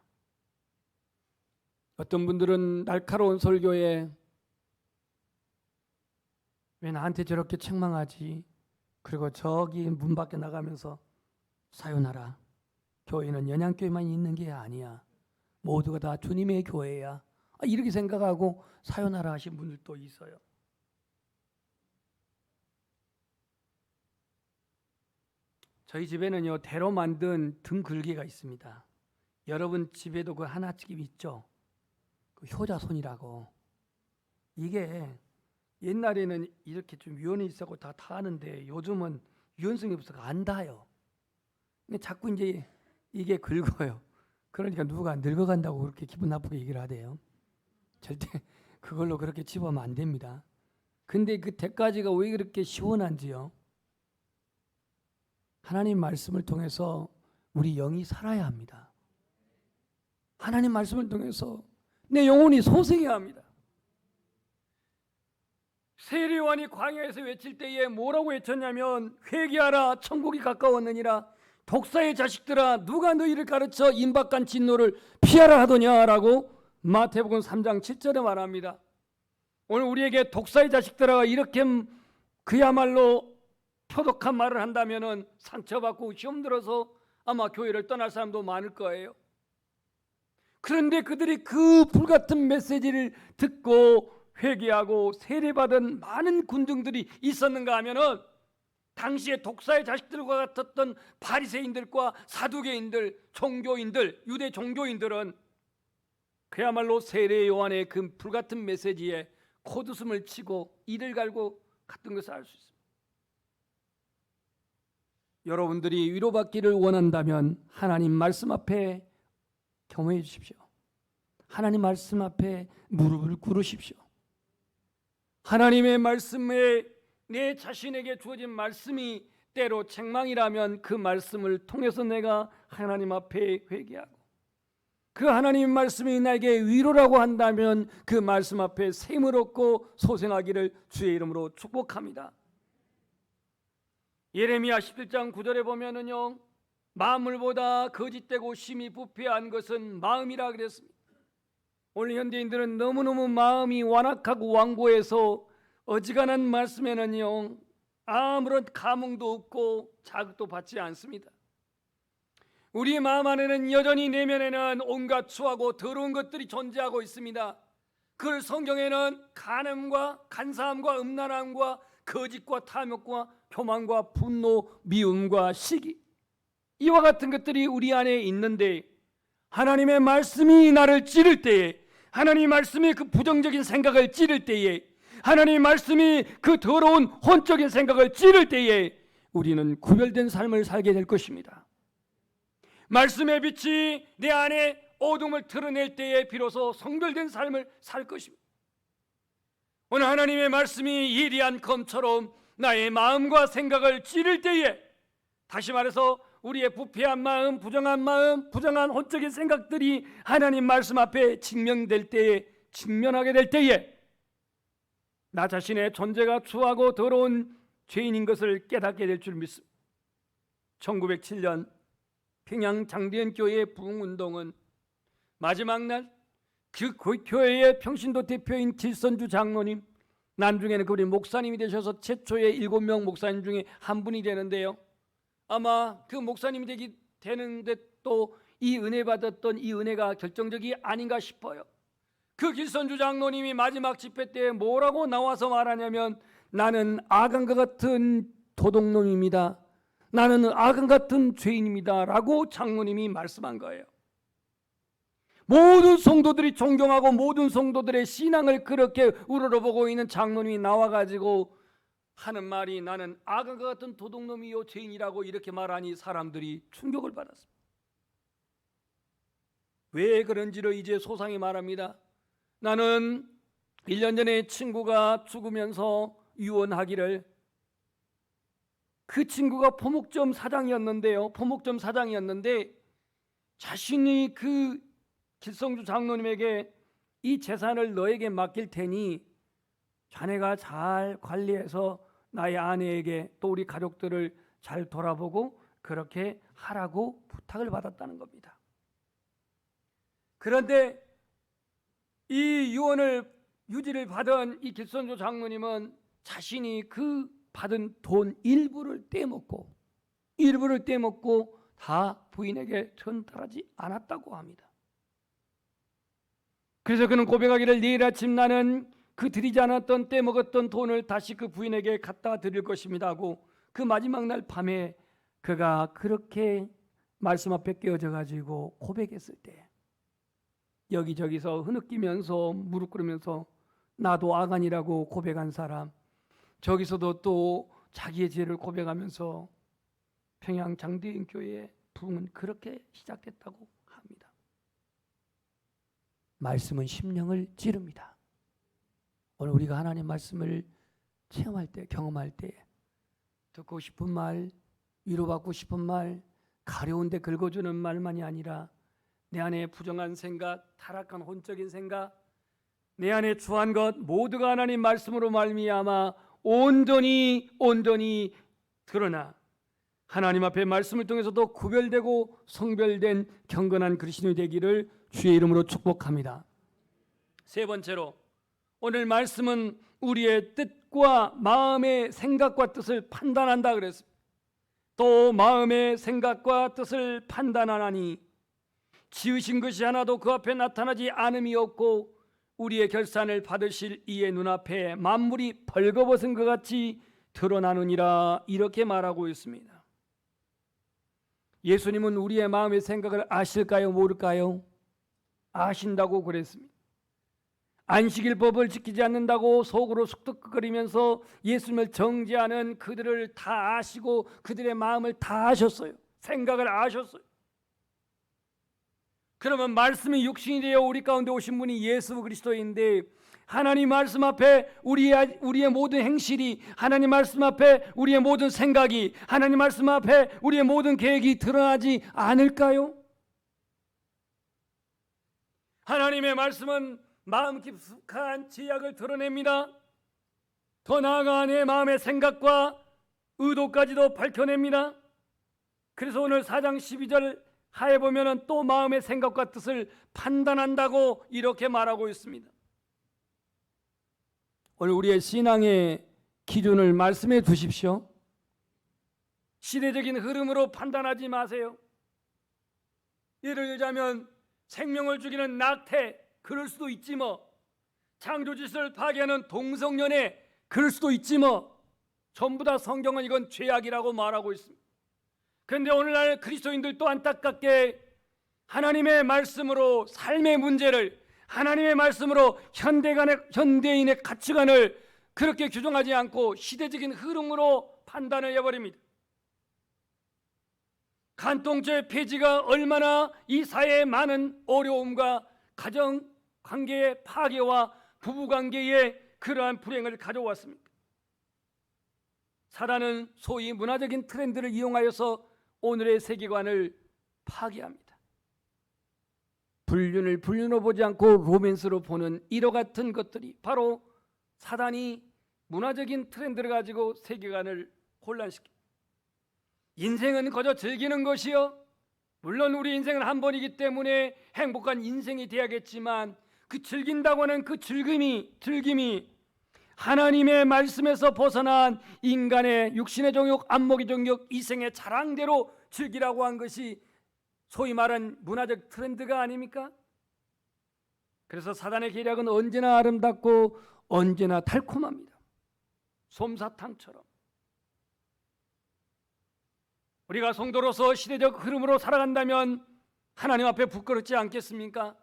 어떤 분들은 날카로운 설교에 왜 나한테 저렇게 책망하지? 그리고 저기 문 밖에 나가면서 사요나라, 교회는 연양교회만 있는 게 아니야, 모두가 다 주님의 교회야, 이렇게 생각하고 사요나라 하신 분들도 있어요. 저희 집에는요, 대로 만든 등 긁기가 있습니다. 여러분 집에도 그 하나씩 있죠? 그 효자손이라고. 이게 옛날에는 이렇게 좀 유연이 있었고 다 타는데 요즘은 유연성이 없어서 안 닿아요. 근데 자꾸 이제 이게 긁어요. 그러니까 누가 늙어간다고 그렇게 기분 나쁘게 얘기를 하대요. 절대 그걸로 그렇게 치부하면 안 됩니다. 근데 그 대가지가 왜 그렇게 시원한지요? 하나님 말씀을 통해서 우리 영이 살아야 합니다. 하나님 말씀을 통해서 내 영혼이 소생해야 합니다. 세례요한이 광야에서 외칠 때에 뭐라고 외쳤냐면, 회개하라, 천국이 가까웠느니라, 독사의 자식들아, 누가 너희를 가르쳐 임박한 진노를 피하라 하더냐라고 마태복음 3장 7절에 말합니다. 오늘 우리에게 독사의 자식들아 이렇게 그야말로 표독한 말을 한다면은 상처받고 시험 들어서 아마 교회를 떠날 사람도 많을 거예요. 그런데 그들이 그 불같은 메시지를 듣고 회개하고 세례받은 많은 군중들이 있었는가 하면은, 당시에 독사의 자식들과 같았던 바리새인들과 사두개인들, 종교인들, 유대 종교인들은 그야말로 세례 요한의 그 불같은 메시지에 코웃음을 치고 이를 갈고 갔던 것을 알 수 있습니다. 여러분들이 위로받기를 원한다면 하나님 말씀 앞에 겸허해 주십시오. 하나님 말씀 앞에 무릎을 꿇으십시오. 하나님의 말씀에 내 자신에게 주어진 말씀이 때로 책망이라면 그 말씀을 통해서 내가 하나님 앞에 회개하고, 그 하나님 말씀이 나에게 위로라고 한다면 그 말씀 앞에 샘을 얻고 소생하기를 주의 이름으로 축복합니다. 예레미야 17장 9절에 보면은요, 만물보다 거짓되고 심히 부패한 것은 마음이라 그랬습니다. 오늘 현대인들은 너무너무 마음이 완악하고 완고해서 어지간한 말씀에는요 아무런 감흥도 없고 자극도 받지 않습니다. 우리 마음 안에는 여전히 내면에는 온갖 추하고 더러운 것들이 존재하고 있습니다. 그걸 성경에는 간음과 간사함과 음란함과 거짓과 탐욕과 교만과 분노, 미움과 시기, 이와 같은 것들이 우리 안에 있는데, 하나님의 말씀이 나를 찌를 때에, 하나님의 말씀이 그 부정적인 생각을 찌를 때에, 하나님의 말씀이 그 더러운 혼적인 생각을 찌를 때에 우리는 구별된 삶을 살게 될 것입니다. 말씀의 빛이 내 안에 어둠을 드러낼 때에 비로소 성별된 삶을 살 것입니다. 오늘 하나님의 말씀이 예리한 검처럼 나의 마음과 생각을 찌를 때에, 다시 말해서 우리의 부패한 마음, 부정한 혼적인 생각들이 하나님 말씀 앞에 직면될 때에, 직면하게 될 때에 나 자신의 존재가 추하고 더러운 죄인인 것을 깨닫게 될 줄 믿습니다. 1907년 평양 장대현 교회의 부흥운동은 마지막 날 그 교회의 평신도 대표인 길선주 장로님, 나중에는 그분이 목사님이 되셔서 최초의 7명 목사님 중에 한 분이 되는데요, 아마 그 목사님이 되는데 또 이 은혜 받았던 이 은혜가 결정적이 아닌가 싶어요. 그 길선주 장로님이 마지막 집회 때 뭐라고 나와서 말하냐면, 나는 아간과 같은 도둑놈입니다, 나는 아간 같은 죄인입니다 라고 장로님이 말씀한 거예요. 모든 성도들이 존경하고 모든 성도들의 신앙을 그렇게 우러러보고 있는 장로님이 나와가지고 하는 말이 나는 아간과 같은 도둑놈이요 죄인이라고 이렇게 말하니 사람들이 충격을 받았습니다. 왜 그런지를 이제 소상히 말합니다. 나는 1년 전에 친구가 죽으면서 유언하기를, 그 친구가 포목점 사장이었는데요. 포목점 사장이었는데 자신이 그 길성주 장로님에게 이 재산을 너에게 맡길 테니 자네가 잘 관리해서 나의 아내에게 또 우리 가족들을 잘 돌아보고 그렇게 하라고 부탁을 받았다는 겁니다. 그런데 이 유언을 유지를 받은 이 길성주 장로님은 자신이 그 받은 돈 일부를 떼먹고 다 부인에게 전달하지 않았다고 합니다. 그래서 그는 고백하기를, 내일 아침 나는 그 드리지 않았던 떼먹었던 돈을 다시 그 부인에게 갖다 드릴 것입니다 하고 그 마지막 날 밤에 그가 그렇게 말씀 앞에 깨어져 가지고 고백했을 때 여기저기서 흐느끼면서 무릎 꿇으면서 나도 아간이라고 고백한 사람, 저기서도 또 자기의 죄를 고백하면서 평양 장대인 교회의 부흥은 그렇게 시작됐다고 합니다. 말씀은 심령을 찌릅니다. 오늘 우리가 하나님 말씀을 체험할 때, 경험할 때 듣고 싶은 말, 위로받고 싶은 말, 가려운데 긁어주는 말만이 아니라 내 안에 부정한 생각, 타락한 혼적인 생각, 내 안에 추한 것 모두가 하나님 말씀으로 말미암아 온전히 드러나 하나님 앞에 말씀을 통해서도 구별되고 성별된 경건한 그리스도인이 되기를 주의 이름으로 축복합니다. 세 번째로 오늘 말씀은 우리의 뜻과 마음의 생각과 뜻을 판단한다 그랬습니다. 또 마음의 생각과 뜻을 판단하나니 지으신 것이 하나도 그 앞에 나타나지 않음이 없고 우리의 결산을 받으실 이의 눈앞에 만물이 벌거벗은 것 같이 드러나느니라, 이렇게 말하고 있습니다. 예수님은 우리의 마음의 생각을 아실까요? 모를까요? 아신다고 그랬습니다. 안식일법을 지키지 않는다고 속으로 쑥덕거리면서 예수님을 정죄하는 그들을 다 아시고 그들의 마음을 다 아셨어요. 생각을 아셨어요. 그러면 말씀이 육신이 되어 우리 가운데 오신 분이 예수 그리스도인데 하나님 말씀 앞에 우리의 모든 행실이, 하나님 말씀 앞에 우리의 모든 생각이, 하나님 말씀 앞에 우리의 모든 계획이 드러나지 않을까요? 하나님의 말씀은 마음 깊숙한 지약을 드러냅니다. 더 나아가 내 마음의 생각과 의도까지도 밝혀냅니다. 그래서 오늘 4장 12절 하에 보면은 또 마음의 생각과 뜻을 판단한다고 이렇게 말하고 있습니다. 오늘 우리의 신앙의 기준을 말씀해 두십시오. 시대적인 흐름으로 판단하지 마세요. 예를 들자면 생명을 죽이는 낙태, 그럴 수도 있지 뭐. 창조질서를 파괴하는 동성연애, 그럴 수도 있지 뭐. 전부 다 성경은 이건 죄악이라고 말하고 있습니다. 그런데 오늘날 그리스도인들도 안타깝게 하나님의 말씀으로 삶의 문제를, 하나님의 말씀으로 현대인의 가치관을 그렇게 규정하지 않고 시대적인 흐름으로 판단을 해버립니다. 간통죄 폐지가 얼마나 이 사회에 많은 어려움과 가정관계의 파괴와 부부관계의 그러한 불행을 가져왔습니까? 사단은 소위 문화적인 트렌드를 이용하여서 오늘의 세계관을 파괴합니다. 불륜을 불륜으로 보지 않고 로맨스로 보는 이와 같은 것들이 바로 사단이 문화적인 트렌드를 가지고 세계관을 혼란시킵니다. 인생은 거저 즐기는 것이요, 물론 우리 인생은 한 번이기 때문에 행복한 인생이 돼야겠지만 그 즐긴다고 하는 그 즐김이 하나님의 말씀에서 벗어난 인간의 육신의 정욕, 안목의 정욕, 이생의 자랑대로 즐기라고 한 것이 소위 말한 문화적 트렌드가 아닙니까? 그래서 사단의 계략은 언제나 아름답고 언제나 달콤합니다. 솜사탕처럼. 우리가 성도로서 시대적 흐름으로 살아간다면 하나님 앞에 부끄럽지 않겠습니까?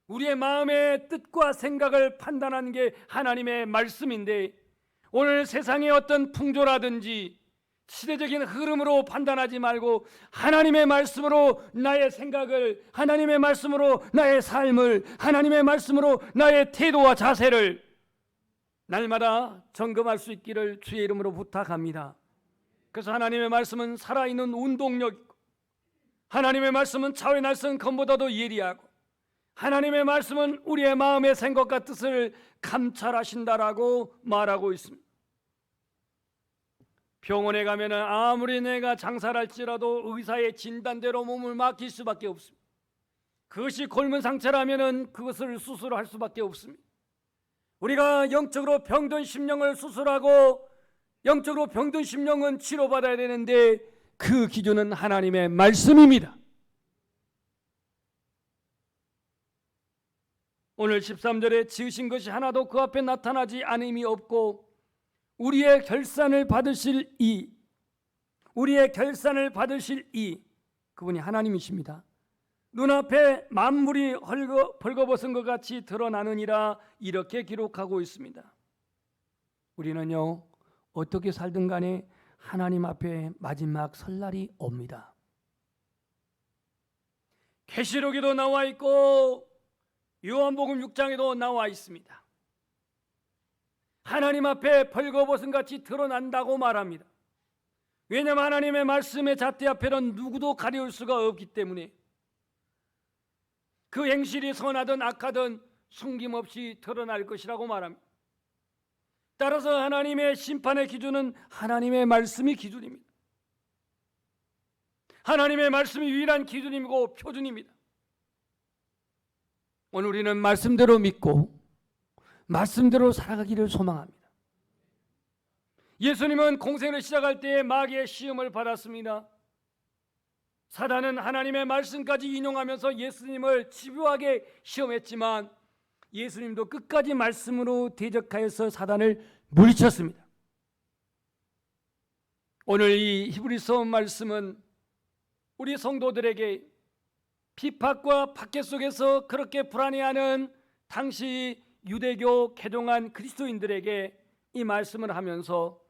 우리의 마음의 뜻과 생각을 판단하는 게 하나님의 말씀인데 오늘 세상의 어떤 풍조라든지 시대적인 흐름으로 판단하지 말고 하나님의 말씀으로 나의 생각을, 하나님의 말씀으로 나의 삶을, 하나님의 말씀으로 나의 태도와 자세를 날마다 점검할 수 있기를 주의 이름으로 부탁합니다. 그래서 하나님의 말씀은 살아있는 운동력이고, 하나님의 말씀은 차후의 날선 검보다도 예리하고, 하나님의 말씀은 우리의 마음의 생각과 뜻을 감찰하신다라고 말하고 있습니다. 병원에 가면 아무리 내가 장사를 할지라도 의사의 진단대로 몸을 맡길 수밖에 없습니다. 그것이 골문 상처라면 그것을 수술할 수밖에 없습니다. 우리가 영적으로 병든 심령을 수술하고 영적으로 병든 심령은 치료받아야 되는데 그 기준은 하나님의 말씀입니다. 오늘 13절에 지으신 것이 하나도 그 앞에 나타나지 않음이 없고 우리의 결산을 받으실 이 그분이 하나님이십니다. 눈앞에 만물이 벌거벗은 것 같이 드러나느니라 이렇게 기록하고 있습니다. 우리는요 어떻게 살든 간에 하나님 앞에 마지막 설날이 옵니다. 계시록에도 나와 있고 요한복음 6장에도 나와 있습니다. 하나님 앞에 벌거벗은 같이 드러난다고 말합니다. 왜냐하면 하나님의 말씀의 잣대 앞에는 누구도 가려울 수가 없기 때문에 그 행실이 선하든 악하든 숨김없이 드러날 것이라고 말합니다. 따라서 하나님의 심판의 기준은 하나님의 말씀이 기준입니다. 하나님의 말씀이 유일한 기준이고 표준입니다. 오늘 우리는 말씀대로 믿고 말씀대로 살아가기를 소망합니다. 예수님은 공생을 시작할 때에 마귀의 시험을 받았습니다. 사단은 하나님의 말씀까지 인용하면서 예수님을 집요하게 시험했지만 예수님도 끝까지 말씀으로 대적하여서 사단을 물리쳤습니다. 오늘 이 히브리서 말씀은 우리 성도들에게 비박과 박해 속에서 그렇게 불안해하는 당시 유대교 개종한 그리스도인들에게 이 말씀을 하면서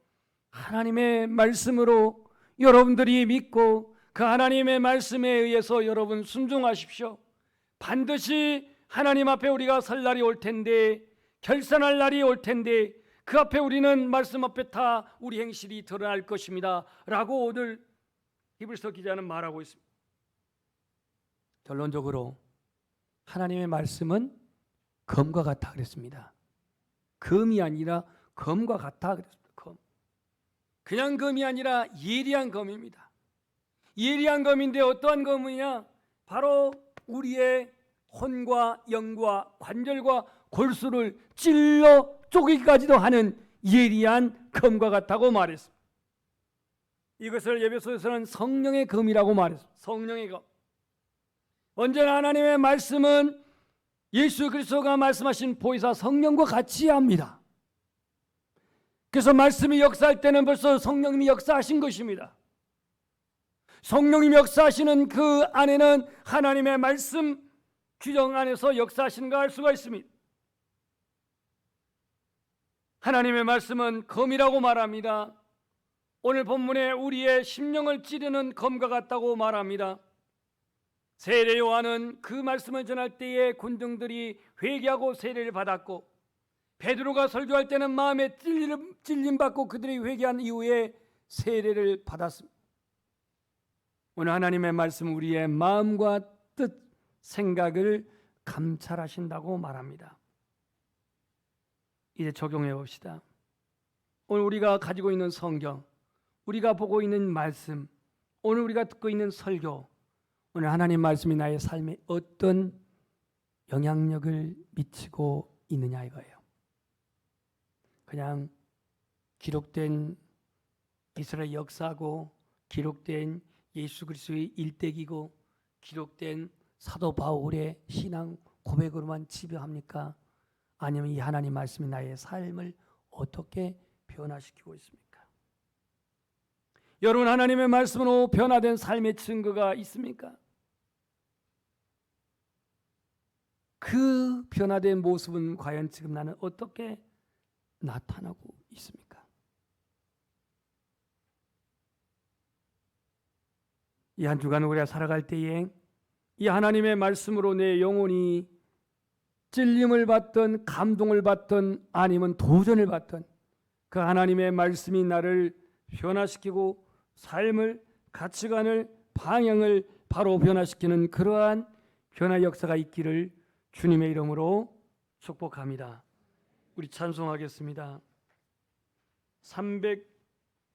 하나님의 말씀으로 여러분들이 믿고 그 하나님의 말씀에 의해서 여러분 순종하십시오. 반드시 하나님 앞에 우리가 설 날이 올 텐데, 결산할 날이 올 텐데 그 앞에 우리는 말씀 앞에 다 우리 행실이 드러날 것입니다 라고 오늘 히브리서 기자는 말하고 있습니다. 결론적으로 하나님의 말씀은 검과 같아 그랬습니다. 검이 아니라 검과 같아 그랬습니다. 검. 그냥 검이 아니라 예리한 검입니다. 예리한 검인데 어떠한 검이냐? 바로 우리의 혼과 영과 관절과 골수를 찔러 쪼개기까지도 하는 예리한 검과 같다고 말했습니다. 이것을 에베소서에서는 성령의 검이라고 말했습니다. 성령의 검. 언제나 하나님의 말씀은 예수 그리스도가 말씀하신 보혜사 성령과 같이 합니다. 그래서 말씀이 역사할 때는 벌써 성령님이 역사하신 것입니다. 성령님이 역사하시는 그 안에는 하나님의 말씀 규정 안에서 역사하시는 걸 알 수가 있습니다. 하나님의 말씀은 검이라고 말합니다. 오늘 본문에 우리의 심령을 찌르는 검과 같다고 말합니다. 세례 요한은 그 말씀을 전할 때에 군중들이 회개하고 세례를 받았고, 베드로가 설교할 때는 마음에 찔림 받고 그들이 회개한 이후에 세례를 받았습니다. 오늘 하나님의 말씀 우리의 마음과 뜻, 생각을 감찰하신다고 말합니다. 이제 적용해 봅시다. 오늘 우리가 가지고 있는 성경, 우리가 보고 있는 말씀, 오늘 우리가 듣고 있는 설교, 오늘 하나님 말씀이 나의 삶에 어떤 영향력을 미치고 있느냐 이거예요. 그냥 기록된 이스라엘 역사고, 기록된 예수 그리스도의 일대기고, 기록된 사도 바울의 신앙 고백으로만 지배합니까? 아니면 이 하나님 말씀이 나의 삶을 어떻게 변화시키고 있습니까? 여러분, 하나님의 말씀으로 변화된 삶의 증거가 있습니까? 그 변화된 모습은 과연 지금 나는 어떻게 나타나고 있습니까? 이 한 주간 우리가 살아갈 때에 이 하나님의 말씀으로 내 영혼이 찔림을 받든 감동을 받든 아니면 도전을 받든 그 하나님의 말씀이 나를 변화시키고 삶을, 가치관을, 방향을 바로 변화시키는 그러한 변화 역사가 있기를 주님의 이름으로 축복합니다. 우리 찬송하겠습니다. 300